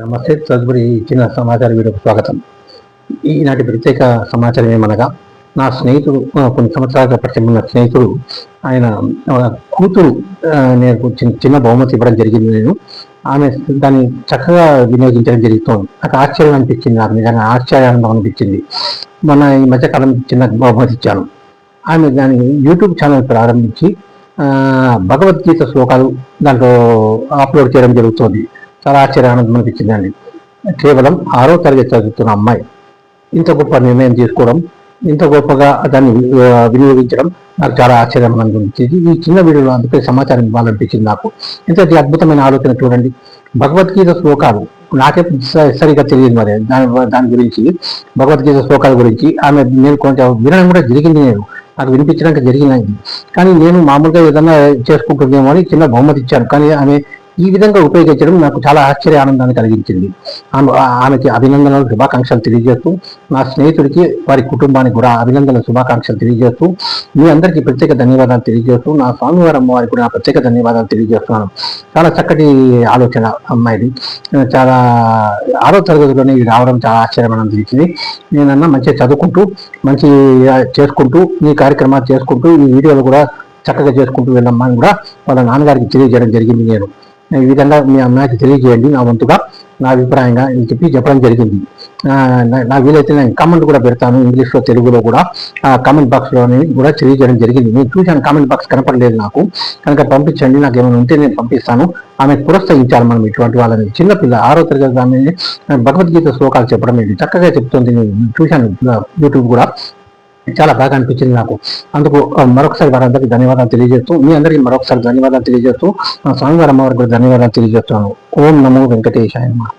నమస్తే. తదుపరి ఇచ్చిన సమాచార వీడియోకి స్వాగతం. ఈనాటి ప్రత్యేక సమాచారం ఏమనగా, నా స్నేహితుడు కొన్ని సంవత్సరాలుగా పరిచయం ఉన్న స్నేహితుడు, ఆయన కూతురు నేను చిన్న బహుమతి ఇవ్వడం జరిగింది. నేను ఆమె దాన్ని చక్కగా వినియోగించడం జరుగుతుంది. నాకు ఆశ్చర్యం అనిపించింది. నాకు నిజంగా ఆశ్చర్యానందం అనిపించింది. మొన్న ఈ మధ్యకాలం చిన్న బహుమతి ఇచ్చాను. ఆమె దాని యూట్యూబ్ ఛానల్ ప్రారంభించి భగవద్గీత శ్లోకాలు దాంట్లో అప్లోడ్ చేయడం జరుగుతుంది. చాలా ఆశ్చర్యానందం అనిపించిందండి. కేవలం 6వ తరగతి చదువుతున్న అమ్మాయి ఇంత గొప్ప నిర్ణయం తీసుకోవడం, ఇంత గొప్పగా దాన్ని వినియోగించడం నాకు చాలా ఆశ్చర్యం అనిపించింది. ఈ చిన్న వీడియోలో అందుకే సమాచారం ఇవ్వాలనిపించింది నాకు. ఇంతటి అద్భుతమైన ఆలోచన చూడండి. భగవద్గీత శ్లోకాలు నాకే సరిగా తెలియదు మరి దాని గురించి, భగవద్గీత శ్లోకాల గురించి నేను కొంచెం వినడం కూడా జరిగింది. నాకు వినిపించడానికి జరిగినది. కానీ నేను మామూలుగా ఏదన్నా చేసుకుంటుందేమో అని చిన్న బహుమతి ఇచ్చాను. కానీ ఆమె ఈ విధంగా ఉపయోగించడం నాకు చాలా ఆశ్చర్య ఆనందాన్ని కలిగించింది. ఆమెకి అభినందనలు, శుభాకాంక్షలు తెలియజేస్తూ, నా స్నేహితుడికి వారి కుటుంబానికి కూడా అభినందనలు, శుభాకాంక్షలు తెలియజేస్తూ, మీ అందరికీ ప్రత్యేక ధన్యవాదాలు తెలియజేస్తూ, నా స్వామివారి అమ్మవారికి కూడా ప్రత్యేక ధన్యవాదాలు తెలియజేస్తున్నాను. చాలా చక్కటి ఆలోచన అమ్మాయిది. చాలా 6వ తరగతిలోనే ఇది రావడం చాలా ఆశ్చర్యం అనిపించింది. నేనన్నా మంచిగా చదువుకుంటూ, మంచి చేసుకుంటూ, ఈ కార్యక్రమాలు చేసుకుంటూ, ఈ వీడియోలు కూడా చక్కగా చేసుకుంటూ వెళ్ళమ్మా అని కూడా వాళ్ళ నాన్నగారికి తెలియజేయడం జరిగింది. నేను ఈ విధంగా మీ అమ్మాయికి తెలియజేయండి, నా వంతుగా, నా అభిప్రాయంగా చెప్పడం జరిగింది. నా వీలైతే నేను కామెంట్ కూడా పెడతాను, ఇంగ్లీష్లో, తెలుగులో కూడా కామెంట్ బాక్స్లో కూడా తెలియజేయడం జరిగింది. నేను చూశాను, కామెంట్ బాక్స్ కనపడలేదు నాకు, కనుక పంపించండి, నాకు ఏమైనా ఉంటే నేను పంపిస్తాను. ఆమెకు ప్రోత్సహించాలి మనం ఇటువంటి వాళ్ళని. చిన్నపిల్ల 6వ తరగతి ఆమె భగవద్గీత శ్లోకాలు చెప్పడం ఇది చక్కగా చెప్తుంది. నేను చూశాను యూట్యూబ్ కూడా, చాలా బాగా అనిపించింది నాకు. అందుకు మరొకసారి వారందరికీ ధన్యవాదాలు తెలియజేస్తూ, మీ అందరికీ మరొకసారి ధన్యవాదాలు తెలియజేస్తూ, స్వామివారి అమ్మవారికి కూడా ధన్యవాదాలు తెలియజేస్తున్నాను. ఓం నమో వెంకటేశాయ నమః.